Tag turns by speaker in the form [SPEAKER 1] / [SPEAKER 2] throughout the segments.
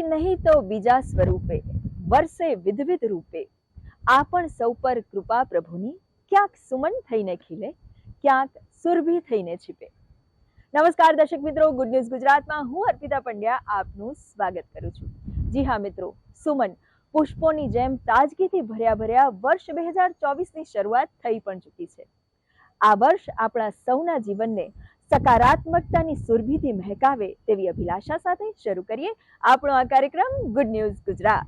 [SPEAKER 1] નહીં તો બીજા સ્વરૂપે વર્ષે વિધવિધ રૂપે આ પણ સૌ પર કૃપા પ્રભુની ક્યાંક સુમન થઈને ખીલે, ક્યાંક સુરભી થઈને છીપે. નમસ્કાર દર્શક મિત્રો, ગુડ ન્યૂઝ ગુજરાતમાં હું અર્પિતા પંડ્યા આપનું સ્વાગત કરું છું. જી હા મિત્રો, સુમન પુષ્પોની જેમ તાજગીથી ભર્યા વર્ષ 2024ની શરૂઆત થઈ પણ ચૂકી છે. આ વર્ષ આપણા સૌના જીવનને સકારાત્મકતાની સુરભીથી મહેકાવે તેવી અભિલાષા સાથે શરૂ કરીએ આપણો આ કાર્યક્રમ ગુડ ન્યૂઝ ગુજરાત.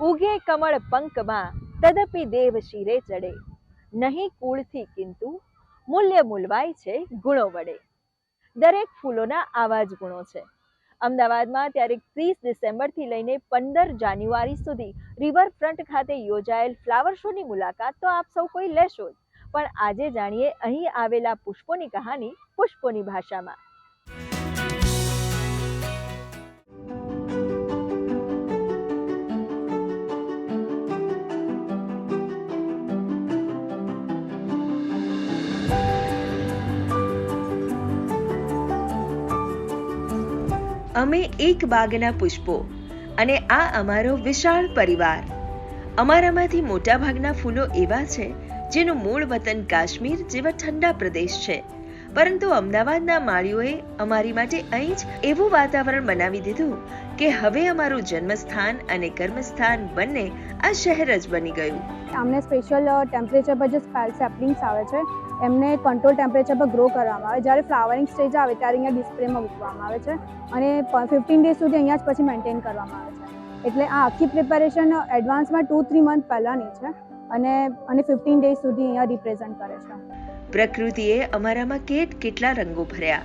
[SPEAKER 1] ઉગે કમળ પંકમાં તદપી દેવ શિરે ચડે, નહીં કુળથી કિંતુ મૂલ્ય મૂલવાય છે ગુણો વડે. દરેક ફૂલોના આવા જ ગુણો છે. અમદાવાદમાં તારીખ 30 ડિસેમ્બરથી લઈને 15 જાન્યુઆરી સુધી રિવરફ્રન્ટ ખાતે યોજાયેલ ફ્લાવર શોની મુલાકાત તો આપ સૌ કોઈ લેશો જ, પણ આજે જાણીએ અહીં આવેલા પુષ્પોની કહાની પુષ્પોની ભાષામાં.
[SPEAKER 2] અમે એક બાગના પુષ્પો અને આ અમારો વિશાળ પરિવાર. અમારામાંથી મોટા ભાગના ફૂલો એવા છે જેનું મૂળ વતન કાશ્મીર જેવા ઠંડા પ્રદેશ છે, પરંતુ અમદાવાદના માળીઓએ અમારી માટે અહીં જ એવું વાતાવરણ બનાવી દીધું કે હવે અમારું જન્મસ્થાન અને કર્મસ્થાન બંને આ શહેર જ બની ગયું.
[SPEAKER 3] અમને સ્પેશિયલ ટેમ્પરેચર પર જે સેપલિંગ્સ આવે છે એમને કંટ્રોલ ટેમ્પરેચર પર ગ્રો કરવામાં આવે. જ્યારે ફ્લાવરિંગ સ્ટેજ આવે ત્યારે અહીંયા ડિસ્પ્લેમાં મૂકવામાં આવે છે અને 15 ડેઝ સુધી અહીંયા જ પછી મેન્ટેન કરવામાં આવે છે. એટલે આ આખી પ્રિપેરેશન એડવાન્સમાં 2-3 મંથ પહેલાંની છે અને 15 ડેઝ સુધી અહીંયા રિપ્રેઝન્ટ કરે છે.
[SPEAKER 2] પ્રકૃતિએ અમારામાં કેટલા રંગો ભર્યા,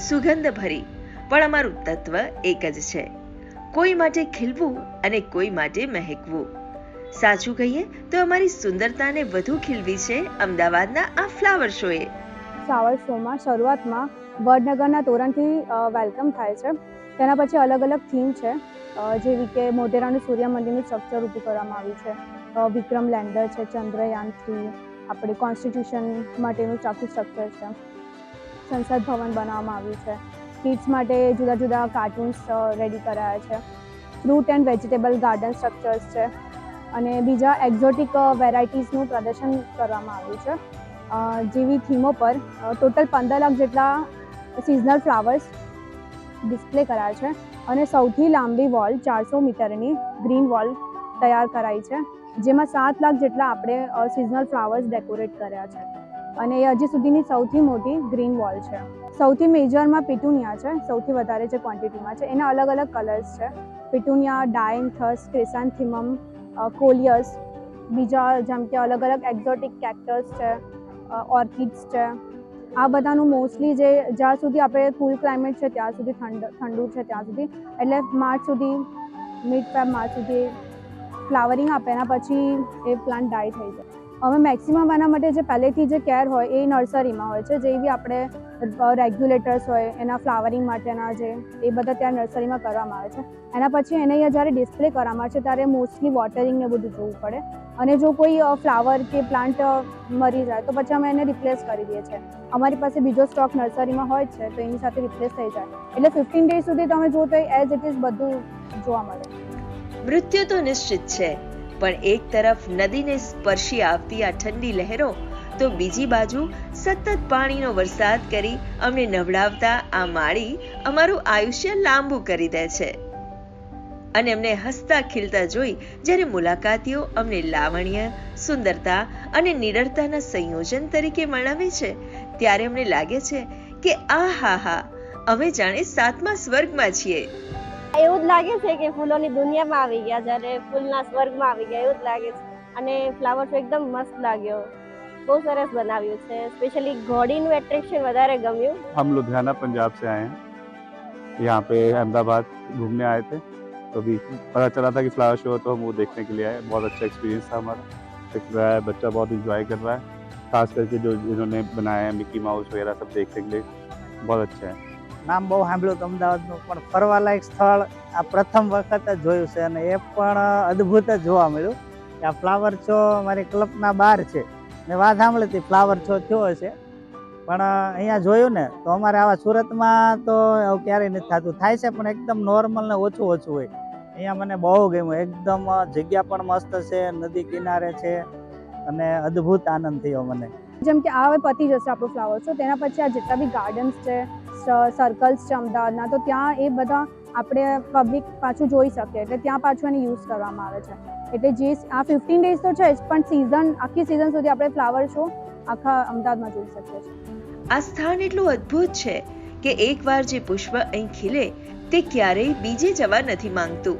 [SPEAKER 2] સુગંધ ભરી, પણ અમારું તત્વ એક જ છે, કોઈ માટે ખીલવું અને કોઈ માટે મહેકવું. સાચું કહીએ તો અમારી સુંદરતાને વધુ ખીલવી છે અમદાવાદના આ ફ્લાવર શોએ.
[SPEAKER 3] ફ્લાવર શોમાં શરૂઆતમાં વડનગરના તોરણથી વેલકમ થાય છે. તેના પછી અલગ અલગ થીમ છે, જેવી કે મોઢેરાનું સૂર્ય મંદિરનું સ્ટ્રક્ચર ઊભું કરવામાં આવ્યું છે, વિક્રમ લેન્ડર છે, ચંદ્રયાન-3, આપણે કોન્સ્ટિટ્યુશન માટેનું આખું સ્ટ્રક્ચર છે, સંસદ ભવન બનાવવામાં આવ્યું છે, કિડ્સ માટે જુદા જુદા કાર્ટૂન્સ રેડી કરાયા છે, fruit and vegetable garden structures છે અને બીજા એક્ઝોટિક વેરાયટીઝનું પ્રદર્શન કરવામાં આવ્યું છે. જેવી થીમો પર ટોટલ 15 લાખ જેટલા સિઝનલ ફ્લાવર્સ ડિસ્પ્લે કરાયા છે અને સૌથી લાંબી વોલ 400 મીટરની ગ્રીન વોલ તૈયાર કરાઈ છે, જેમાં 7 લાખ જેટલા આપણે સિઝનલ ફ્લાવર્સ ડેકોરેટ કર્યા છે અને એ હજી સુધીની સૌથી મોટી ગ્રીન વોલ છે. સૌથી મેજરમાં પિટુનિયા છે, સૌથી વધારે જે ક્વોન્ટિટીમાં છે. એના અલગ અલગ કલર્સ છે, પિટુનિયા, ડાયન્થસ, ક્રિસાન્થીમમ, કોલિયસ, બીજા જેમ કે અલગ અલગ એક્ઝોટિક કેક્ટસ છે, ઓર્કિડ્સ છે. આ બધાનું મોસ્ટલી જે જ્યાં સુધી આપણે કુલ ક્લાઇમેટ છે ત્યાં સુધી ઠંડુ છે ત્યાં સુધી, એટલે માર્ચ સુધી, મિડ ફેબ માર્ચ સુધી ફ્લાવરિંગ આપે, એના પછી એ પ્લાન્ટ ડાય થઈ જાય. હવે મેક્સિમમ એના માટે જે પહેલેથી જે કેર હોય એ નર્સરીમાં હોય છે, જેવી આપણે રેગ્યુલેટર્સ હોય એના ફ્લાવરિંગ માટેના જે એ બધા ત્યાં નર્સરીમાં કરવામાં આવે છે. એના પછી એને અહીંયા જ્યારે ડિસ્પ્લે કરવામાં આવે છે ત્યારે મોસ્ટલી વોટરિંગ ને બધું જોવું પડે અને જો કોઈ ફ્લાવર કે પ્લાન્ટ મરી જાય તો પછી અમે એને રિપ્લેસ કરી દઈએ છીએ. અમારી પાસે બીજો સ્ટોક નર્સરીમાં હોય છે તો એની સાથે રિપ્લેસ થઈ જાય. એટલે 15 ડેઝ સુધી તમે જુઓ તો એઝ ઇટ ઇઝ બધું જોવા મળે.
[SPEAKER 2] મૃત્યુ તો નિશ્ચિત છે, પણ એક તરફ નદીને સ્પર્શી આવતી આ ઠંડી લહેરો તો બીજી બાજુ સતત પાણીનો વરસાદ કરી અમને નવડાવતા આ માળી અમારું આયુષ્ય લાંબુ કરી દે છે. અને અમને હસતા ખીલતા જોઈ જ્યારે મુલાકાતીઓ અમને લાવણ્ય, સુંદરતા અને નિડરતાના સંયોજન તરીકે વર્ણવે છે ત્યારે અમને લાગે છે કે આહાહા, અમે જાણે 7મા સ્વર્ગમાં છીએ.
[SPEAKER 4] એવું જ લાગે છે કે ફૂલોની દુનિયામાં આવી ગયા, જ્યારે ફૂલના સ્વર્ગમાં આવી ગયા એવું જ લાગે છે. અને ફ્લાવર શો એકદમ મસ્ત લાગ્યો, બહુ સરસ બનાવ્યું છે. સ્પેશિયલી ઘોડીનું એટ્રેક્શન વધારે ગમ્યું.
[SPEAKER 5] हम लुधियाना पंजाब से आए हैं, यहाँ पे अहमदाबाद घूमने आए थे, तो अभी पता चला था कि फ्लावर शो, तो हम वो देखने के लिए आए. बहुत अच्छा एक्सपीरियंस था हमारा, दिख रहा है बच्चा बहुत इंजॉय कर रहा है, खास करके जो जिन्होंने बनाया है मिकी माउस वगैरह सब देखने के लिए बहुत अच्छा है.
[SPEAKER 6] નામ બહુ સાંભળ્યું હતું અમદાવાદનું, પણ ફરવાલાયક સ્થળ આ પ્રથમ વખત જ જોયું છે અને એ પણ અદ્ભુત જ જોવા મળ્યું. આ ફ્લાવર શો મારી કલ્પના બહાર છે. મેં વાત સાંભળી હતી ફ્લાવર શો થયો હશે, પણ અહીંયા જોયું ને તો અમારે આવા સુરતમાં તો આવું ક્યારેય નથી થતું. થાય છે પણ એકદમ નોર્મલ ને ઓછું હોય. અહીંયા મને બહુ ગમ્યું. એકદમ જગ્યા પણ મસ્ત છે, નદી કિનારે છે અને અદ્ભુત આનંદ થયો મને.
[SPEAKER 3] જેમ કે આ હવે પતી જશે આપણું ફ્લાવર શો, તેના પછી આ જેટલા બી ગાર્ડન્સ છે, સર્કલ્સ છે અમદાવાદના, તો ત્યાં એ બધા આપણે પબ્લિક પાછું જોઈ શકે, એટલે ત્યાં પાછું એને યુઝ કરવામાં આવે છે. એટલે જે આ 15 ડેઝ તો છે જ, પણ આખી સિઝન સુધી આપણે ફ્લાવર શો આખા અમદાવાદમાં જોઈ શકીએ છીએ.
[SPEAKER 2] આ સ્થાન એટલું અદ્ભુત છે કે એકવાર જે પુષ્પ અહીં ખીલે તે ક્યારેય બીજે જવા નથી માંગતું.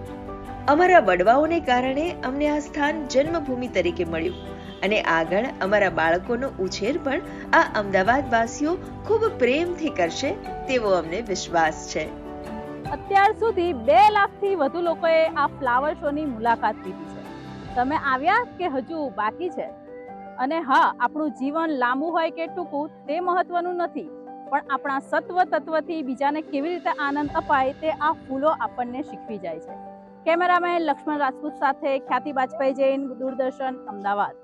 [SPEAKER 2] અમારા વડવાઓને કારણે અમને આ સ્થાન જન્મભૂમિ તરીકે મળ્યું અને આગળ અમારા બાળકોનો ઉછેર પણ આ અમદાવાદ વાસીઓ ખૂબ પ્રેમથી કરશે તેવો અમને વિશ્વાસ છે.
[SPEAKER 7] અત્યાર સુધી 2 લાખથી વધુ લોકોએ આ ફ્લાવર શોની મુલાકાત લીધી છે. તમે આવ્યા કે હજુ બાકી છે? અને હા, આપણું જીવન લાંબુ હોય કે ટૂંકું તે મહત્વનું નથી, પણ આપણા સત્વ તત્વથી બીજાને કેવી રીતે આનંદ અપાય તે આ ફૂલો આપણને શીખવી જાય છે. કેમેરામેન લક્ષ્મણ રાજપૂત સાથે ખ્યાતિ બાજપાઈ જૈન, દૂરદર્શન, અમદાવાદ.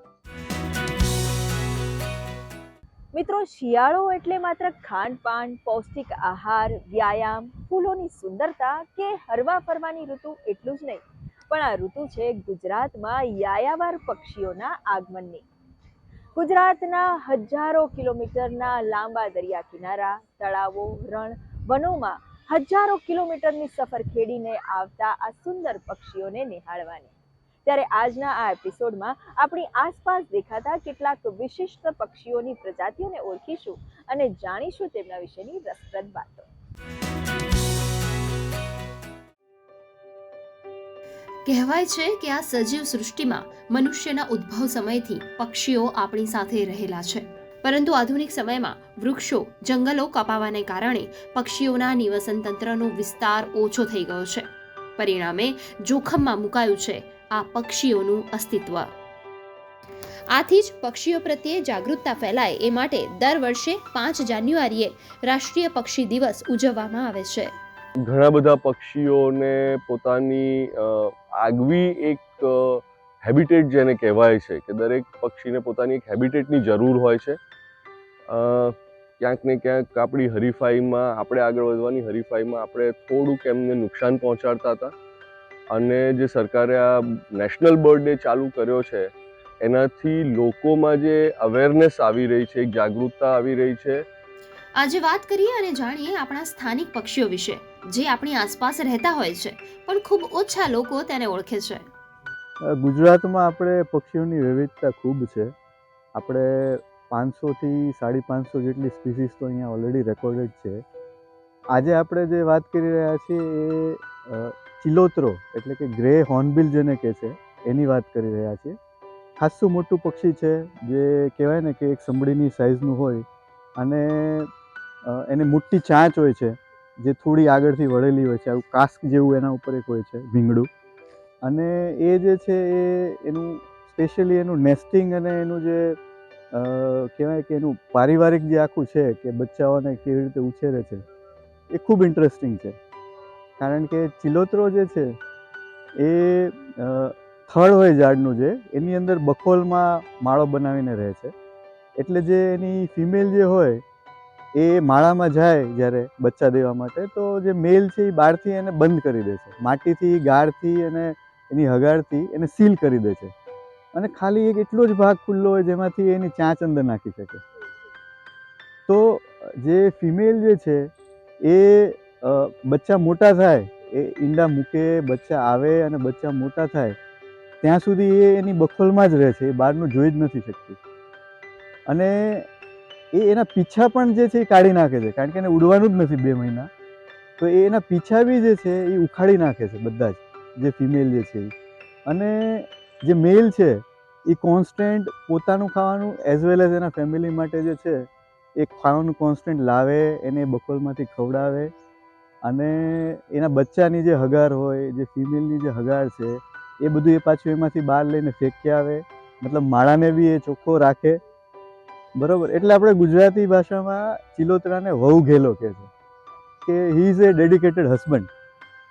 [SPEAKER 1] મિત્રો, શિયાળો એટલે માત્ર ખાનપાન, પૌષ્ટિક આહાર, વ્યાયામ, ફૂલોની સુંદરતા કે હરવા ફરવાની ઋતુ એટલું જ નહીં, પણ આ ઋતુ છે ગુજરાતમાં યાયાવાર પક્ષીઓના આગમનની. ગુજરાતના હજારો કિલોમીટરના લાંબા દરિયા કિનારા, તળાવો, રણ, વનોમાં હજારો કિલોમીટરની સફર ખેડીને આવતા આ સુંદર પક્ષીઓને નિહાળવાની. ત્યારે આજના આ એપિસોડમાં આપણી આસપાસ દેખાતા કેટલાક વિશિષ્ટ પક્ષીઓની પ્રજાતિઓને ઓળખીશું અને જાણીશું તેમના વિશેની રસપ્રદ વાતો.
[SPEAKER 8] કહેવાય છે કે આ સજીવ સૃષ્ટિમાં મનુષ્યના ઉદ્ભવ સમયથી પક્ષીઓ આપણી સાથે રહેલા છે, પરંતુ આધુનિક સમયમાં વૃક્ષો, જંગલો કપાવાને કારણે પક્ષીઓના નિવસન તંત્રનો વિસ્તાર ઓછો થઈ ગયો છે. પરિણામે જોખમમાં મુકાયું છે આ પક્ષીઓનું અસ્તિત્વ. આથી જ પક્ષીઓ પ્રત્યે જાગૃતતા ફેલાય એ માટે દર વર્ષે 5 જાન્યુઆરીએ રાષ્ટ્રીય પક્ષી દિવસ ઉજવવામાં આવે છે.
[SPEAKER 9] ઘણા બધા પક્ષીઓને પોતાની આગવી એક હેબિટેટ જેને કહેવાય છે કે દરેક પક્ષીને પોતાની એક હેબિટેટની જરૂર હોય છે. ક્યાંક ને ક્યાંક આપણી હરીફાઈમાં, આપણે આગળ વધવાની હરીફાઈમાં આપણે થોડુંક એમને નુકસાન પહોંચાડતા હતા અને જે સરકારે આ નેશનલ બર્ડ ડે ચાલુ કર્યો છે એનાથી લોકોમાં જે અવેરનેસ આવી રહી છે, એક જાગૃતતા આવી રહી છે.
[SPEAKER 8] આજે વાત કરીએ અને જાણીએ આપણા સ્થાનિક પક્ષીઓ વિશે, જે આપણી આસપાસ રહેતા હોય છે પણ ખૂબ ઓછા લોકો તેને ઓળખે છે.
[SPEAKER 10] ગુજરાતમાં આપણે પક્ષીઓની વિવિધતા ખૂબ છે. આપણે 500 થી 550 જેટલી સ્પીસીસ તો અહીંયા ઓલરેડી રેકોર્ડેડ છે. આજે આપણે જે વાત કરી રહ્યા છીએ એ ચિલોતરો એટલે કે ગ્રે હોર્નબિલ જેને કહે છે એની વાત કરી રહ્યા છીએ. ખાસું મોટું પક્ષી છે, જે કહેવાય ને કે એક સંભળીની સાઇઝનું હોય અને એને મોટી ચાંચ હોય છે જે થોડી આગળથી વળેલી હોય છે, આવું કાસ્ક જેવું એના ઉપર એક હોય છે ભીંગડું. અને એ જે છે એ એનું સ્પેશિયલી એનું નેસ્ટિંગ અને એનું જે કહેવાય કે એનું પારિવારિક જે આખું છે કે બચ્ચાઓને કેવી રીતે ઉછેરે છે એ ખૂબ ઇન્ટરેસ્ટિંગ છે. કારણ કે ચિલોતરો જે છે એ થડ હોય ઝાડનું, જે એની અંદર બખોલમાં માળો બનાવીને રહે છે. એટલે જે એની ફિમેલ જે હોય એ માળામાં જાય જ્યારે બચ્ચા દેવા માટે, તો જે મેલ છે એ બહારથી એને બંધ કરી દે છે, માટીથી, ગારથી અને એની હગારથી એને સીલ કરી દે છે અને ખાલી એક એટલો જ ભાગ ખુલ્લો હોય જેમાંથી એની ચાંચ અંદર નાખી શકે. તો જે ફિમેલ જે છે એ બચ્ચા મોટા થાય, એ ઈંડા મૂકે, બચ્ચા આવે અને બચ્ચા મોટા થાય ત્યાં સુધી એ એની બખોલમાં જ રહે છે, એ બહારનું જોઈ જ નથી શકતી. અને એ એના પીછા પણ જે છે એ કાઢી નાખે છે, કારણ કે એને ઉડવાનું જ નથી 2 મહિના. તો એ એના પીછા બી જે છે એ ઉખાડી નાખે છે બધા જ, જે ફિમેલ જે છે. અને જે મેલ છે એ કોન્સ્ટન્ટ પોતાનું ખાવાનું એઝ વેલ એઝ એના ફેમિલી માટે જે છે એ ખાવાનું કોન્સ્ટન્ટ લાવે, એને બખોલમાંથી ખવડાવે અને એના બચ્ચાની જે હગાર હોય, જે ફિમેલની જે હગાર છે એ બધું એ પાછું એમાંથી બહાર લઈને ફેંકી આવે, મતલબ માળાને બી એ ચોખ્ખો રાખે. બરોબર. એટલે આપણે ગુજરાતી ભાષામાં ચિલોતરાને વહુ ઘેલો કહે છે કે he is A dedicated husband.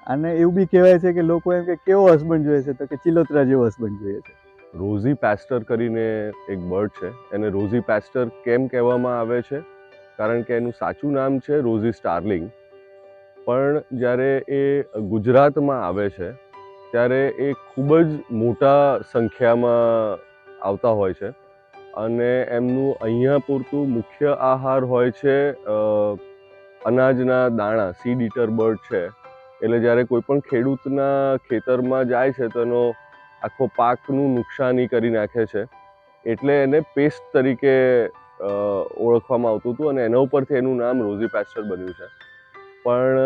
[SPEAKER 10] અને એવું બી કહેવાય છે કે લોકો એમ કે કેવો હસબન્ડ જોઈએ છે, તો કે ચિલોતરા જેવો હસબન્ડ જોઈએ છે.
[SPEAKER 9] રોઝી પેસ્ટર કરીને એક બર્ડ છે, એને રોઝી પેસ્ટર કેમ કહેવામાં આવે છે કારણ કે એનું સાચું નામ છે રોઝી સ્ટાર્લિંગ. પણ જ્યારે એ ગુજરાતમાં આવે છે ત્યારે એ ખૂબ જ મોટા સંખ્યામાં આવતા હોય છે અને એમનું અહીંયા પૂરતું મુખ્ય આહાર હોય છે અનાજના દાણા, સીડ ઈટર બર્ડ છે. એટલે જ્યારે કોઈ પણ ખેડૂતના ખેતરમાં જાય છે તો એનો આખો પાકનું નુકસાની કરી નાખે છે, એટલે એને પેસ્ટ તરીકે ઓળખવામાં આવતું હતું અને એના ઉપરથી એનું નામ રોઝી પેસ્ટર બન્યું છે. પણ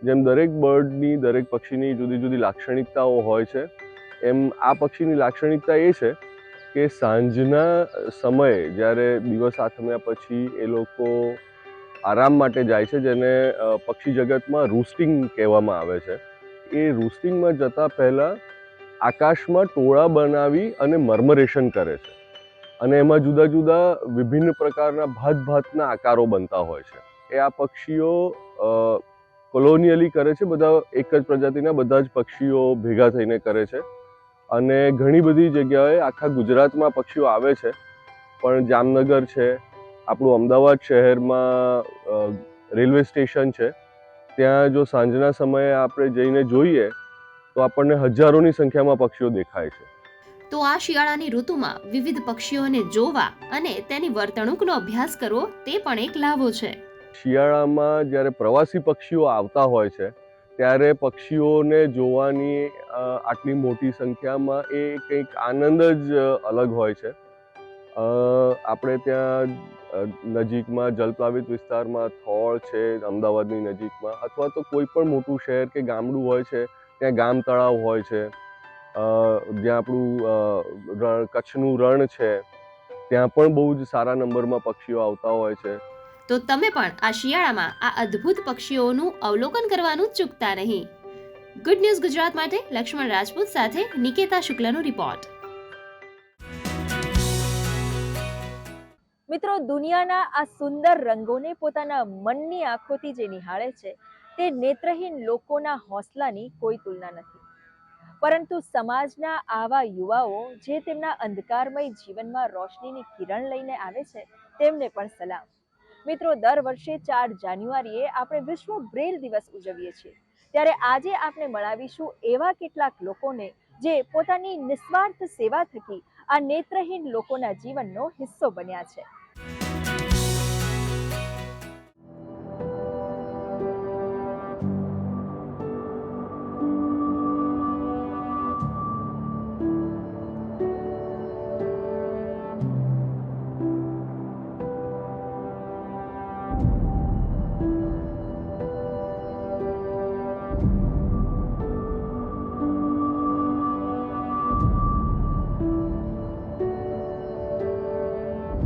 [SPEAKER 9] જેમ દરેક બર્ડની, દરેક પક્ષીની જુદી જુદી લાક્ષણિકતાઓ હોય છે, એમ આ પક્ષીની લાક્ષણિકતા એ છે કે સાંજના સમયે જ્યારે દિવસ આથમ્યા પછી એ લોકો આરામ માટે જાય છે, જેને પક્ષી જગતમાં રૂસ્ટિંગ કહેવામાં આવે છે. એ રૂસ્ટિંગમાં જતાં પહેલાં આકાશમાં ટોળા બનાવી અને મર્મરેશન કરે છે અને એમાં જુદા જુદા વિભિન્ન પ્રકારના ભાતના આકારો બનતા હોય છે. એ આ પક્ષીઓ કોલોનિયલી કરે છે, બધા એક જ પ્રજાતિના બધા જ પક્ષીઓ ભેગા થઈને કરે છે અને ઘણી બધી જગ્યાએ આખા ગુજરાતમાં પક્ષીઓ આવે છે. પણ જામનગર છે, આપણું અમદાવાદ શહેરમાં રેલવે સ્ટેશન છે, ત્યાં જો સાંજના સમયે આપણે જઈને જોઈએ તો આપણને હજારોની સંખ્યામાં પક્ષીઓ દેખાય છે.
[SPEAKER 8] તો આ શિયાળાની ઋતુમાં વિવિધ પક્ષીઓને જોવા અને તેની વર્તણૂકનો અભ્યાસ કરવો તે પણ એક લાભો છે.
[SPEAKER 9] શિયાળામાં જ્યારે પ્રવાસી પક્ષીઓ આવતા હોય છે ત્યારે પક્ષીઓને જોવાની આટલી મોટી સંખ્યામાં એ કંઈક આનંદ જ અલગ હોય છે. આપણે ત્યાં નજીકમાં જલપ્લાવિત વિસ્તારમાં થોળ છે, અમદાવાદની નજીકમાં, અથવા તો કોઈ પણ મોટું શહેર કે ગામડું હોય છે ત્યાં ગામ તળાવ હોય છે, જ્યાં આપણું કચ્છનું રણ છે, ત્યાં પણ બહુ જ સારા નંબરમાં પક્ષીઓ આવતા હોય છે.
[SPEAKER 8] તો તમે પણ આ શિયાળામાં આ અદ્ભુત પક્ષીઓનું અવલોકન કરવાનું ચૂકતા નહીં. ગુડ ન્યૂઝ ગુજરાત માટે લક્ષ્મણ રાજપૂત સાથે નિકેતા શુક્લનો રિપોર્ટ.
[SPEAKER 1] મિત્રો, દુનિયાના આ સુંદર રંગોને પોતાના મનની આંખોથી જે નિહાળે છે તે નેત્રહીન લોકોના હોંસલાની કોઈ તુલના નથી. પરંતુ સમાજના આવા યુવાઓ જે તેમના અંધકારમય જીવનમાં રોશનીની કિરણ લઈને આવે છે તેમને પણ સલામ. મિત્રો, દર વર્ષે 4 જાન્યુઆરીએ આપણે વિશ્વ બ્રેલ દિવસ ઉજવીએ છીએ, ત્યારે આજે આપણે મળાવીશું એવા કેટલાક લોકોને જે પોતાની નિસ્વાર્થ સેવા થકી આ નેત્રહીન લોકોના જીવનનો હિસ્સો બન્યા છે.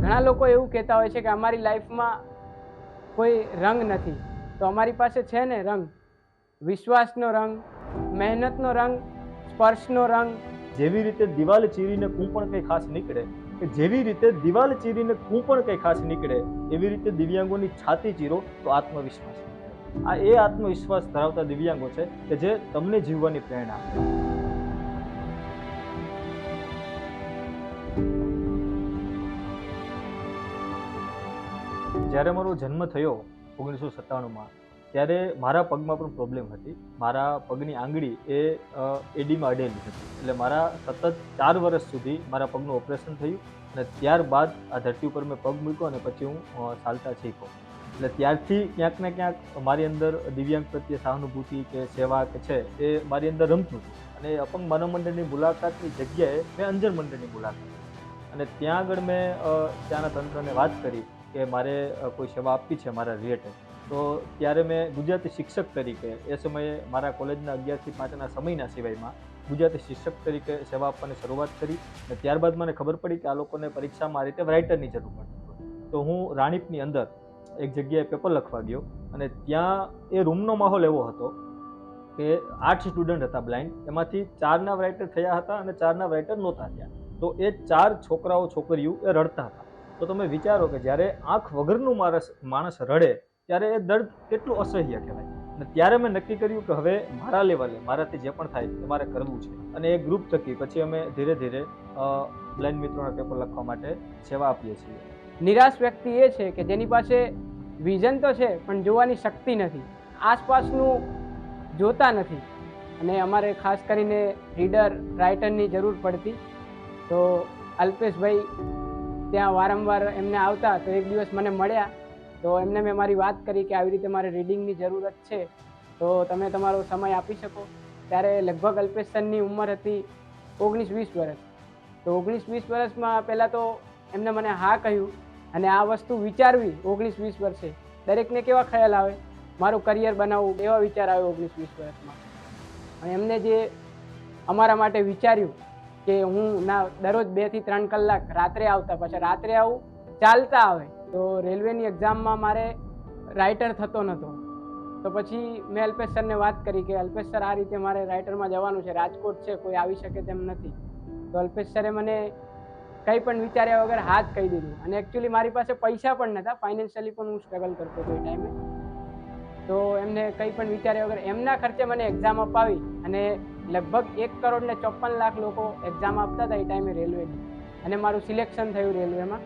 [SPEAKER 11] ઘણા લોકો એવું કહેતા હોય છે કે અમારી લાઈફમાં કોઈ રંગ નથી, તો અમારી પાસે છે ને રંગ. વિશ્વાસનો રંગ, મહેનતનો રંગ, સ્પર્શનો રંગ.
[SPEAKER 12] જેવી રીતે દિવાલ ચીરીને કું પણ કંઈ ખાસ નીકળે, કે જેવી રીતે દિવાલ ચીરીને કું પણ કંઈ ખાસ નીકળે, એવી રીતે દિવ્યાંગોની છાતી ચીરો તો આત્મવિશ્વાસ. આ એ આત્મવિશ્વાસ ધરાવતા દિવ્યાંગો છે કે જે તમને જીવવાની પ્રેરણા આપે. જ્યારે મારો જન્મ થયો 1997માં, ત્યારે મારા પગમાં પણ પ્રોબ્લેમ હતી. મારા પગની આંગળી એ એડીમાં અડેલી હતી, એટલે મારા સતત 4 વર્ષ સુધી મારા પગનું ઓપરેશન થયું અને ત્યારબાદ આ ધરતી ઉપર મેં પગ મૂક્યો અને પછી હું ચાલતા શીખ્યો. એટલે ત્યારથી ક્યાંક ને ક્યાંક મારી અંદર દિવ્યાંગ પ્રત્યે સહાનુભૂતિ કે સેવા કે છે એ મારી અંદર રમતું હતું. અને અપંગ માનવ મંડળની મુલાકાતની જગ્યાએ મેં અંજર મંડળની મુલાકાત કરી અને ત્યાં આગળ મેં ત્યાંના તંત્રને વાત કરી કે મારે કોઈ સેવા આપવી છે મારા રિલેટેડ. તો ત્યારે મેં ગુજરાતી શિક્ષક તરીકે, એ સમયે મારા કોલેજના 11 થી 5ના સમયના સિવાયમાં ગુજરાતી શિક્ષક તરીકે સેવા આપવાની શરૂઆત કરી. અને ત્યારબાદ મને ખબર પડી કે આ લોકોને પરીક્ષામાં આ રીતે રાઇટરની જરૂર પડતી. તો હું રાણીપની અંદર એક જગ્યાએ પેપર લખવા ગયો અને ત્યાં એ રૂમનો માહોલ એવો હતો કે 8 સ્ટુડન્ટ હતા બ્લાઇન્ડ, એમાંથી 4ના રાઇટર થયા હતા અને 4ના રાઇટર નહોતા થયા. તો એ 4 છોકરાઓ છોકરીઓ એ રડતા હતા. તો તમે વિચારો કે જ્યારે આંખ વગરનું માણસ રડે ત્યારે એ દર્દ કેટલું અસહ્ય કહેવાય. અને ત્યારે મેં નક્કી કર્યું કે હવે મારા લેવલે મારાથી જે પણ થાય એ મારે કરવું છે. અને એ ગ્રુપ થકી પછી અમે ધીરે ધીરે બ્લાઇન્ડ મિત્રોના પેપર લખવા માટે સેવા આપીએ છીએ.
[SPEAKER 11] નિરાશ વ્યક્તિ એ છે કે જેની પાસે વિઝન તો છે પણ જોવાની શક્તિ નથી, આસપાસનું જોતા નથી. અને અમારે ખાસ કરીને રીડર રાઇટરની જરૂર પડતી, તો અલ્પેશભાઈ ત્યાં વારંવાર એમને આવતા, તો એક દિવસ મને મળ્યા, તો એમને મેં મારી વાત કરી કે આવી રીતે મારે રીડિંગની જરૂરત છે, તો તમે તમારો સમય આપી શકો. ત્યારે લગભગ અલ્પેશ સરની ઉંમર હતી 19-20 વર્ષ. તો 19-20 વર્ષમાં પહેલાં તો એમને મને હા કહ્યું, અને આ વસ્તુ વિચારવી 19-20 વર્ષે દરેકને કેવા ખ્યાલ આવે, મારું કરિયર બનાવવું, એવા વિચાર આવ્યો 19-20 વર્ષમાં. અને એમને જે અમારા માટે વિચાર્યું કે હું ના દરરોજ 2 થી 3 કલાક રાત્રે આવતા, પછી રાત્રે આવું, ચાલતા આવે. તો રેલવેની એક્ઝામમાં મારે રાઇટર થતો નહોતો, તો પછી મેં અલ્પેશ સરને વાત કરી કે અલ્પેશ સર, આ રીતે મારે રાઇટરમાં જવાનું છે, રાજકોટ છે, કોઈ આવી શકે તેમ નથી. તો અલ્પેશ સરે મને કંઈ પણ વિચાર્યા વગર હા જ કહી દીધું. અને એકચ્યુઅલી મારી પાસે પૈસા પણ નહોતા, ફાઇનાન્શિયલી પણ હું સ્ટ્રગલ કરતો હતો એ ટાઈમે. તો એમને કંઈ પણ વિચાર્યા વગર એમના ખર્ચે મને એક્ઝામ અપાવી, અને લગભગ 1,54,00,000 લોકો એક્ઝામ આપતા હતા એ ટાઈમે રેલવેની, અને મારું સિલેક્શન થયું રેલવેમાં.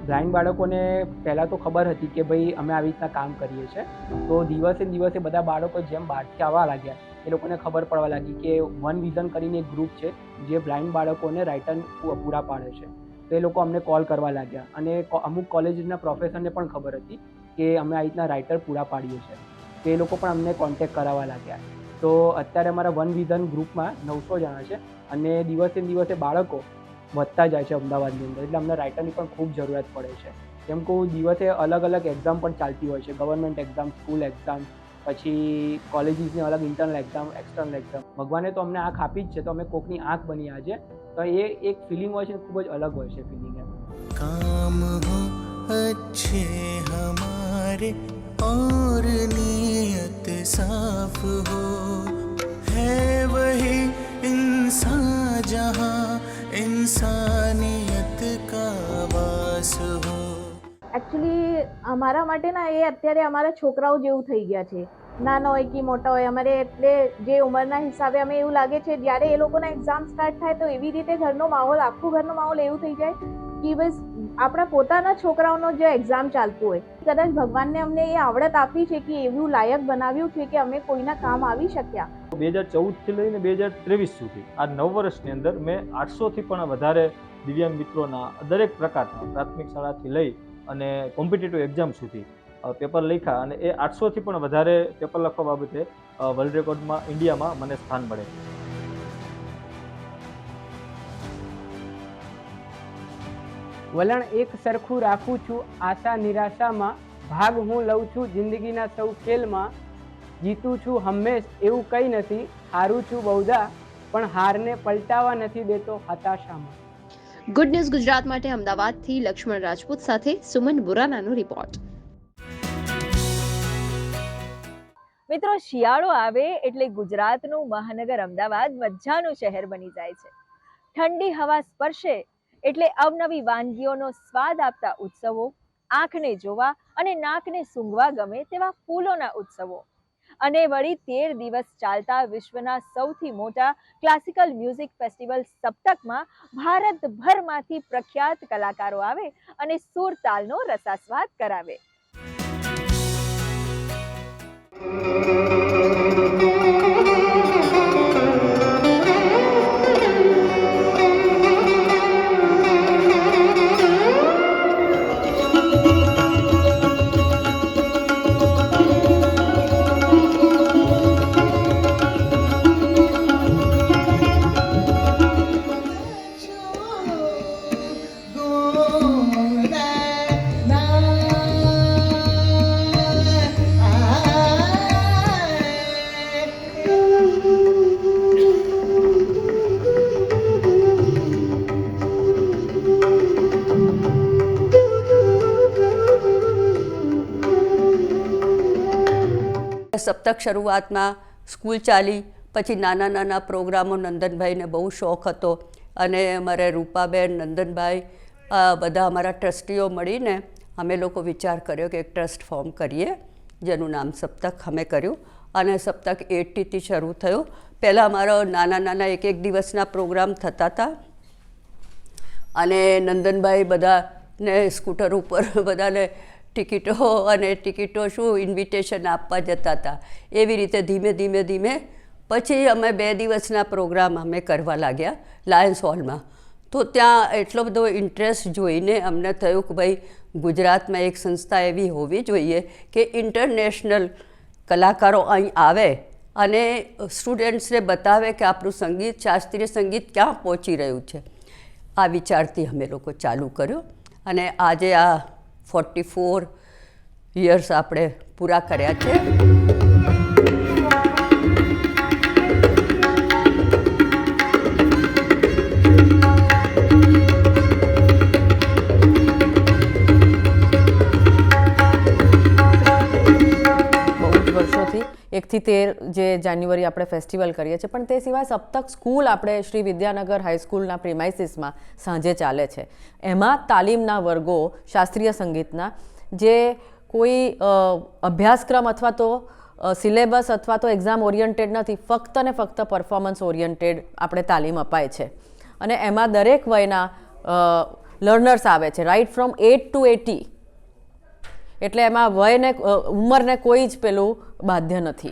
[SPEAKER 11] બ્લાઇન્ડ બાળકોને પહેલાં તો ખબર હતી કે ભાઈ અમે આવી રીતના કામ કરીએ છીએ, તો દિવસે દિવસે બધા બાળકો જેમ બહારથી આવવા લાગ્યા, એ લોકોને ખબર પડવા લાગી કે વન વિઝન કરીને એક ગ્રુપ છે જે બ્લાઇન્ડ બાળકોને રાઇટર પૂરા પાડે છે. તો એ લોકો અમને કોલ કરવા લાગ્યા, અને અમુક કોલેજના પ્રોફેસરને પણ ખબર હતી કે અમે આવી રીતના રાઇટર પૂરા પાડીએ છીએ, તો એ લોકો પણ અમને કોન્ટેક્ટ કરાવવા લાગ્યા. તો અત્યારે અમારા વન વિઝન ગ્રુપમાં 900 જણા છે, અને દિવસે દિવસે બાળકો વધતા જાય છે અમદાવાદની અંદર, એટલે અમને રાઇટરની પણ ખૂબ જરૂરિયાત પડે છે. કેમ કે દિવસે અલગ અલગ એક્ઝામ પણ ચાલતી હોય છે, ગવર્મેન્ટ એક્ઝામ, સ્કૂલ એક્ઝામ, પછી કોલેજીસની અલગ ઇન્ટરનલ એક્ઝામ, એક્સટર્નલ એક્ઝામ. ભગવાને તો અમને આંખ આપી જ છે, તો અમે કોકની આંખ બની આજે, તો એ એક ફિલિંગ હોય છે, ખૂબ જ અલગ હોય છે ફિલિંગ એમ. કામ હો અચ્છે હમારે और नियत साफ हो है वही इंसान जहाँ इंसानियत का वास हो.
[SPEAKER 13] એકચ્યુઅલી અમારા માટે ના એ અત્યારે અમારા છોકરાઓ જેવું થઈ ગયા છે, નાના હોય કે મોટા હોય અમારે, એટલે જે ઉંમરના હિસાબે અમે એવું લાગે છે જ્યારે એ લોકોના એક્ઝામ સ્ટાર્ટ થાય તો એવી રીતે ઘરનો માહોલ, આખું ઘરનો માહોલ એવું થઈ જાય કે બસ આપણા પોતાના છોકરાઓનો જે એક્ઝામ ચાલતું હોય, કદાચ ભગવાનને અમને એ આવડત આપી છે કે એવું લાયક બનાવ્યું છે કે અમે કોઈના કામ આવી શક્યા.
[SPEAKER 12] 2014થી લઈને 2023 સુધી આ 9 વર્ષની અંદર મેં 800થી પણ વધારે દિવ્યાંગ મિત્રોના દરેક પ્રકારના પ્રાથમિક શાળાથી લઈ અને કોમ્પિટિટિવ એક્ઝામ સુધી પેપર લખ્યા, અને એ 800થી પણ વધારે પેપર લખવા બાબતે વર્લ્ડ રેકોર્ડમાં ઇન્ડિયામાં મને સ્થાન મળે.
[SPEAKER 11] વલણ એક સરખું રાખું છું આશા નિરાશામાં, ભાગ હું લઉં છું જિંદગીના સૌ ખેલમાં, જીતું છું હંમેશ એવું કંઈ નથી, હારું છું બહુધા પણ હારને પલટાવા નથી દેતો હતાશામાં.
[SPEAKER 8] ગુડ ન્યૂઝ ગુજરાત માટે અમદાવાદથી લક્ષ્મણ રાજપૂત સાથે સુમન બુરાનાનો રિપોર્ટ.
[SPEAKER 1] મિત્રો, શિયાળો આવે એટલે ગુજરાતનું મહાનગર અમદાવાદ મજાનું શહેર બની જાય છે. ઠંડી હવા સ્પર્શે એટલે અવનવી વાનગીઓનો સ્વાદ આપતા ઉત્સવો, આંખને જોવા અને નાકને સૂંઘવા ગમે તેવા ફૂલોના ઉત્સવો, અને વળી 13 દિવસ ચાલતા વિશ્વના સૌથી મોટા ક્લાસિકલ મ્યુઝિક ફેસ્ટિવલ સપ્તકમાં ભારતભરમાંથી પ્રખ્યાત કલાકારો આવે અને સુર તાલનો રસાસ્વાદ કરાવે.
[SPEAKER 14] સપ્તક શરૂઆતમાં સ્કૂલ ચાલી, પછી નાના નાના પ્રોગ્રામો નંદનભાઈને બહુ શોખ હતો, અને અમારે રૂપાબેન, નંદનભાઈ, બધા અમારા ટ્રસ્ટીઓ મળીને અમે લોકો વિચાર કર્યો કે એક ટ્રસ્ટ ફોર્મ કરીએ, જેનું નામ સપ્તક અમે કર્યું, અને સપ્તક 80થી શરૂ થયું. પહેલાં અમારો નાના નાના એક દિવસના પ્રોગ્રામ થતા હતા, અને નંદનભાઈ બધા ને સ્કૂટર ઉપર બધાને ટિકિટો શું ઇન્વિટેશન આપવા જતા હતા. એવી રીતે ધીમે ધીમે ધીમે પછી અમે 2 દિવસના પ્રોગ્રામ અમે કરવા લાગ્યા લાયન્સ હોલમાં. તો ત્યાં એટલો બધો ઇન્ટરેસ્ટ જોઈને અમને થયું કે ભાઈ ગુજરાતમાં એક સંસ્થા એવી હોવી જોઈએ કે ઇન્ટરનેશનલ કલાકારો અહીં આવે અને સ્ટુડન્ટ્સને બતાવે કે આપણું સંગીત, શાસ્ત્રીય સંગીત ક્યાં પહોંચી રહ્યું છે. આ વિચારથી અમે લોકો ચાલુ કર્યો અને આજે આ 44 યર્સ આપણે પૂરા કર્યા છે.
[SPEAKER 15] વર્ષોથી 1 થી 13 જે જાન્યુઆરી આપણે ફેસ્ટિવલ કરીએ છીએ, પણ તે સિવાય સપ્તક સ્કૂલ આપણે શ્રી વિદ્યાનગર હાઈસ્કૂલના પ્રિમાઇસીસમાં સાંજે ચાલે છે. એમાં તાલીમના વર્ગો શાસ્ત્રીય સંગીતના જે કોઈ અભ્યાસક્રમ અથવા તો સિલેબસ અથવા તો એક્ઝામ ઓરિયન્ટેડ નથી, ફક્ત ને ફક્ત પરફોર્મન્સ ઓરિયન્ટેડ આપણે તાલીમ અપાય છે. અને એમાં દરેક વયના લર્નર્સ આવે છે, રાઇટ ફ્રોમ 8 to 80. એટલે એમાં વયને ઉંમરને કોઈ જ પેલું બાધ્ય નથી.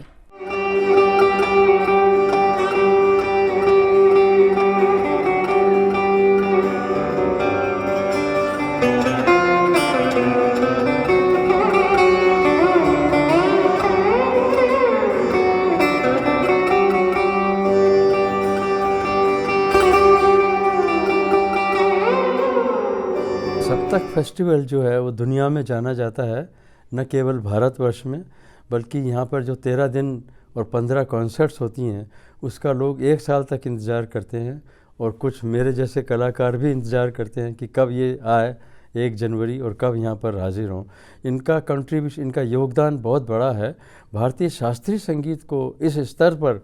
[SPEAKER 16] सप्तक फेस्टिवल जो है वो दुनिया में जाना जाता है, न केवल भारतवर्ष में बल्कि यहाँ पर जो 13 दिन और 15 कॉन्सर्ट्स होती हैं उसका लोग 1 साल तक इंतज़ार करते हैं. और कुछ मेरे जैसे कलाकार भी इंतज़ार करते हैं कि कब ये आए 1 जनवरी और कब यहाँ पर हाजिर हों. इनका कंट्रीब्यूशन, इनका योगदान बहुत बड़ा है. भारतीय शास्त्रीय संगीत को इस स्तर पर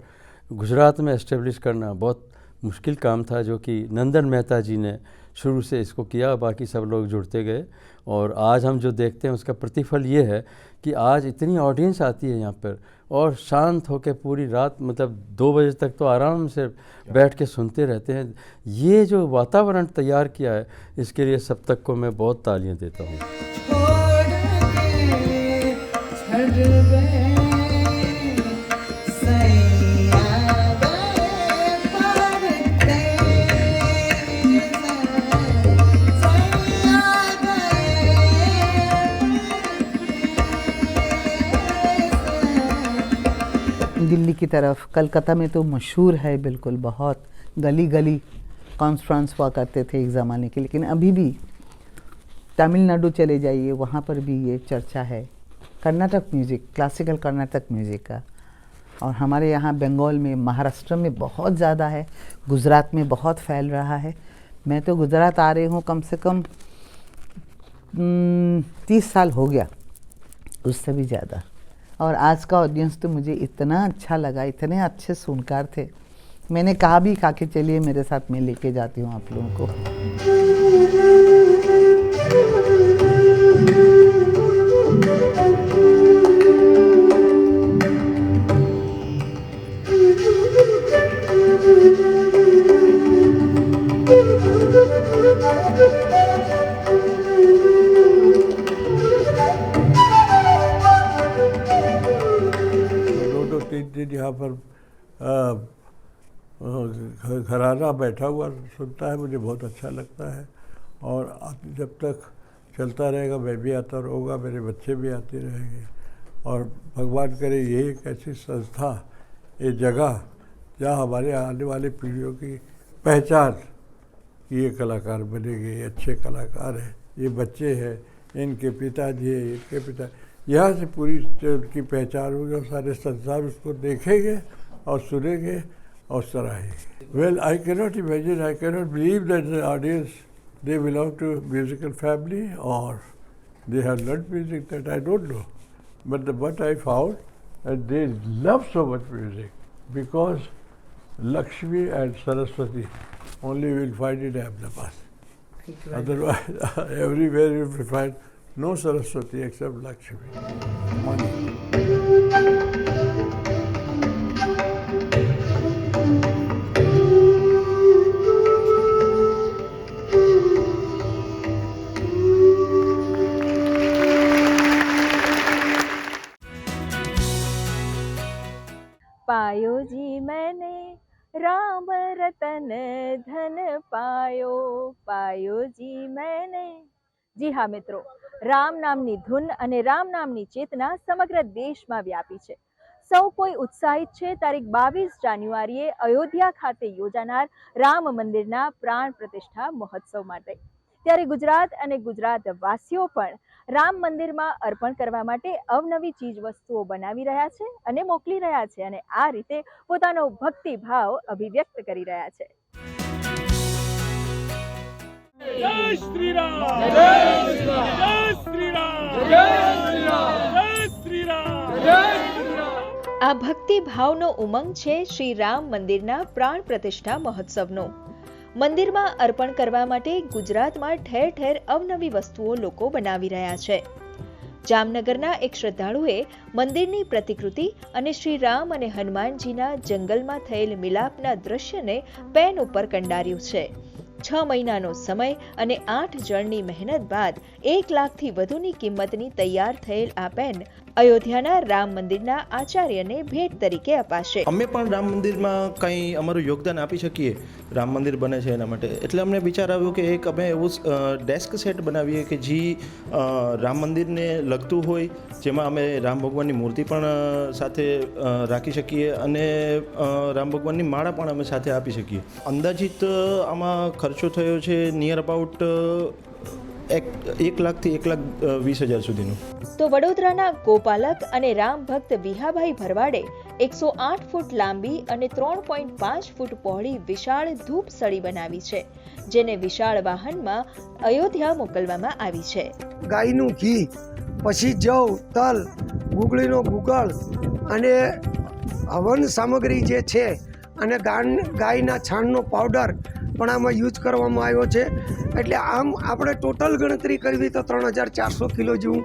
[SPEAKER 16] गुजरात में एस्टेब्लिश करना बहुत मुश्किल काम था, जो कि नंदन मेहता जी ने शुरू से इसको किया, बाकी सब लोग जुड़ते गए. और आज हम जो देखते हैं उसका प्रतिफल ये है कि आज इतनी ऑडियंस आती है यहाँ पर और शांत होकर पूरी रात, मतलब 2 बजे तक तो आराम से बैठ के सुनते रहते हैं. ये जो वातावरण तैयार किया है इसके लिए सप्तक को मैं बहुत तालियां देता हूँ.
[SPEAKER 17] दिल्ली की तरफ, कलकत्ता में तो मशहूर है बिल्कुल, बहुत गली गली कॉन्फ्रेंस हुआ करते थे एक ज़माने के. लेकिन अभी भी तमिलनाडु चले जाइए, वहाँ पर भी ये चर्चा है Karnataka music, classical Karnataka music का. और हमारे यहाँ बंगाल में, महाराष्ट्र में बहुत ज़्यादा है, गुजरात में बहुत फैल रहा है. मैं तो गुजरात आ रही हूँ कम से कम 30 साल हो गया, उससे भी ज़्यादा. और आज का ऑडियंस तो मुझे इतना अच्छा लगा, इतने अच्छे सुनकार थे. मैंने कहा भी कि चलिए मेरे साथ मैं लेके जाती हूँ आप लोगों को.
[SPEAKER 18] यहाँ पर घराना बैठा हुआ सुनता है, मुझे बहुत अच्छा लगता है. और जब तक चलता रहेगा मैं भी आता रहूँगा, मेरे बच्चे भी आते रहेंगे. और भगवान करे यही एक ऐसी संस्था, ये जगह जहाँ हमारे आने वाली पीढ़ियों की पहचान, ये कलाकार बनेंगे, ये अच्छे कलाकार हैं, ये बच्चे हैं, इनके पिताजी हैं, इनके पिता, यहाँ से पूरी उनकी पहचान होगी और सारे संसार उसको देखेंगे और सुनेंगे और सराहेंगे. Well, I cannot imagine, I cannot believe that the audience they belong to a musical family or they have learned music, that I don't know. But what I found, that they love so much music because Lakshmi and Saraswati only will find in Ahmedabad. Otherwise, everywhere you will find no Saraswati except Lakshmi. Money.
[SPEAKER 1] पायो जी मैंने राम रतन धन पायो जी मैंने। જી હા મિત્રો, રામ નામની ધૂન અને રામ નામની ચેતના સમગ્ર દેશમાં વ્યાપી છે. સૌ કોઈ ઉત્સાહિત છે તારીખ 22 જાન્યુઆરીએ અયોધ્યા ખાતે યોજાનાર રામ મંદિરના પ્રાણ પ્રતિષ્ઠા મહોત્સવ માટે. ત્યારે ગુજરાત અને ગુજરાત વાસીઓ પણ રામ મંદિરમાં અર્પણ કરવા માટે અવનવી ચીજ વસ્તુઓ બનાવી રહ્યા છે અને મોકલી રહ્યા છે અને આ રીતે પોતાનો ભક્તિ ભાવ અભિવ્યક્ત કરી રહ્યા છે.
[SPEAKER 19] જય શ્રી રામ, જય શ્રી રામ, જય શ્રી રામ, જય શ્રી રામ, જય શ્રી રામ, જય શ્રી રામ.
[SPEAKER 2] આ ભક્તિ ભાવનો ઉમંગ છે શ્રી રામ મંદિરના પ્રાણ પ્રતિષ્ઠા મહોત્સવનો. મંદિરમાં અર્પણ કરવા માટે ગુજરાતમાં ઠેર ઠેર અવનવી વસ્તુઓ લોકો બનાવી રહ્યા છે. જામનગરના એક શ્રદ્ધાળુએ મંદિરની પ્રતિકૃતિ અને શ્રી રામ અને હનુમાનજીના જંગલમાં થયેલ મિલાપના દ્રશ્યને પેન ઉપર કંડાર્યું છે. 6 મહિનાનો સમય અને 8 જણની મહેનત બાદ 1 લાખથી વધુની કિંમતની તૈયાર થયેલ આ પેન અયોધ્યાના રામ મંદિરના આચાર્યને ભેટ તરીકે અપાશે.
[SPEAKER 20] અમે પણ રામ મંદિરમાં કંઈ અમારું યોગદાન આપી શકીએ, રામ મંદિર બને છે એના માટે. એટલે અમને વિચાર આવ્યો કે એક અમે એવું ડેસ્ક સેટ બનાવીએ કે જે રામ મંદિરને લગતું હોય, જેમાં અમે રામ ભગવાનની મૂર્તિ પણ સાથે રાખી શકીએ અને રામ ભગવાનની માળા પણ અમે સાથે આપી શકીએ. અંદાજિત આમાં ખર્ચો થયો છે નિયર અબાઉટ 1 લાખથી 1,20,000 સુધીનું.
[SPEAKER 2] તો વડોદરાના ગોપાલક અને રામ ભક્ત વિહાભાઈ ભરવાડે 108 ફૂટ લાંબી અને 3.5 ફૂટ પહોળી વિશાળ ધૂપ સળી બનાવી છે, જેને વિશાળ વાહનમાં અયોધ્યા મોકલવામાં આવી છે.
[SPEAKER 21] ગાયનું ઘી, પછી જવ, તલ, ગુગળીનો ગુગળ અને હવન સામગ્રી જે છે અને ગાયના છાણનો પાવડર પણ આમાં યુઝ કરવામાં આવ્યો છે. એટલે આમ આપણે ટોટલ ગણતરી કરવી તો 3,400 કિલો જેવું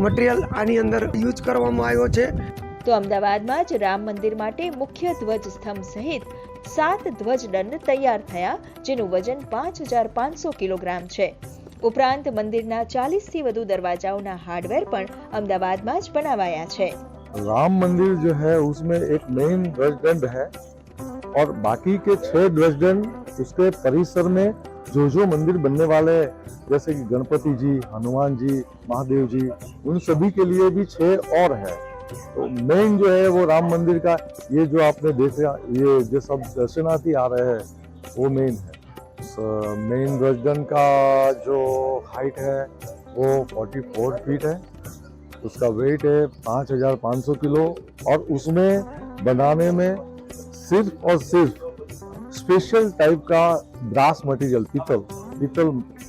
[SPEAKER 21] મટીરિયલ આની અંદર યુઝ કરવામાં આવ્યો છે.
[SPEAKER 2] તો અમદાવાદમાં જ રામ મંદિર માટે મુખ્ય ધ્વજ સ્તંભ સહિત 7 ધ્વજદંડ તૈયાર થયા, જેનું વજન 5,500 કિલોગ્રામ છે. ઉપરાંત મંદિરના 40થી વધુ દરવાજાઓના હાર્ડવેર પણ અમદાવાદમાં જ બનાવાયા છે.
[SPEAKER 10] राम मंदिर जो है उसमें एक मेन ध्वजदंड है और बाकी के 6 ध्वजदंड उसके परिसर में जो मंदिर बनने वाले हैं, जैसे कि गणपति जी, हनुमान जी, महादेव जी, उन सभी के लिए भी 6 और है. तो मेन जो है वो राम मंदिर का ये जो आपने देखा, ये जो सब दर्शनार्थी आ रहे हैं वो मेन है. मेन ध्वजदंड का जो हाइट है वो 44 फीट है. उसका वेट है 5,500 किलो और उसमें बनाने में सिर्फ और सिर्फ स्पेशल टाइप का ब्रास मटेरियल पीतल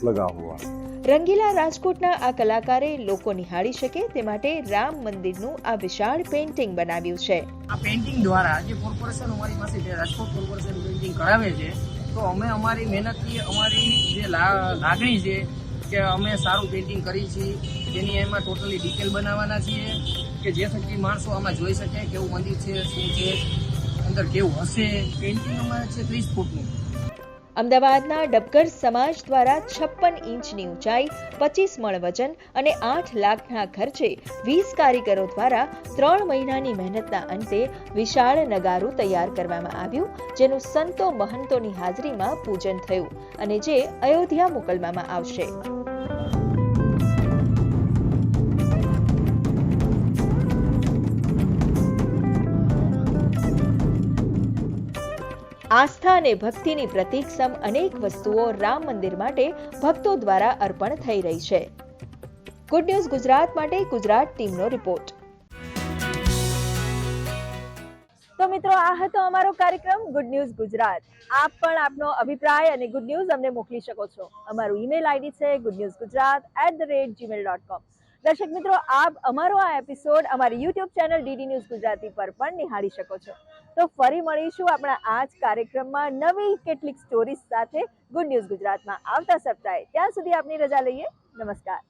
[SPEAKER 10] लगा हुआ.
[SPEAKER 2] રંગીલા રાજકોટના આ કલાકારે લોકો નિહાળી શકે તે માટે રામ મંદિરનું આ વિશાળ પેઇન્ટિંગ બનાવ્યું છે.
[SPEAKER 22] આ પેઇન્ટિંગ દ્વારા જે કોર્પોરેશન અમારી પાસે રાજકોટ કોર્પોરેશન પેઇન્ટિંગ કરાવે છે, તો અમે અમારી મહેનતથી અમારી જે લાગણી છે કે અમે સારું પેઇન્ટિંગ કરી છીએ, જેની એમાં ટોટલી ડિટેલ બનાવવાના છીએ કે જે થકી માણસો આમાં જોઈ શકે કેવું મંદિર છે, શું છે, અંદર કેવું હશે. પેઇન્ટિંગ અમારે છે 30 ફૂટનું.
[SPEAKER 2] અમદાવાદના ડબગર સમાજ દ્વારા 56 ઇંચની ઊંચાઈ, 25 મણ વજન અને 8 લાખના ખર્ચે 20 કારીગરો દ્વારા 3 મહિનાની મહેનતના અંતે વિશાળ નગારું તૈયાર કરવામાં આવ્યું, જેનું સંતો મહંતોની હાજરીમાં પૂજન થયું અને જે અયોધ્યા મોકલવામાં આવશે. આસ્થા અને ભક્તિની પ્રતીક સમ અનેક વસ્તુઓ રામ મંદિર માટે ભક્તો દ્વારા અર્પણ થઈ રહી છે. ગુડ ન્યૂઝ ગુજરાત માટે ગુજરાત ટીમનો રિપોર્ટ.
[SPEAKER 1] તો મિત્રો, આ હતો અમારો કાર્યક્રમ ગુડ ન્યૂઝ ગુજરાત. આપ પણ આપનો અભિપ્રાય અને ગુડ ન્યૂઝ અમને મોકલી શકો છો. અમારું ઈમેલ આઈડી છે goodnewsgujarat@gmail.com. દર્શક મિત્રો, આપ અમારો આ એપિસોડ અમારી YouTube channel DD news Gujarati પર પણ નિહાળી શકો છો. તો ફરી મળીશું આપણા આ જ કાર્યક્રમમાં નવી કેટલીક સ્ટોરીઝ સાથે ગુડ ન્યૂઝ ગુજરાતમાં આવતા સપ્તાહે. ત્યાં સુધી આપની રજા લઈએ. નમસ્કાર.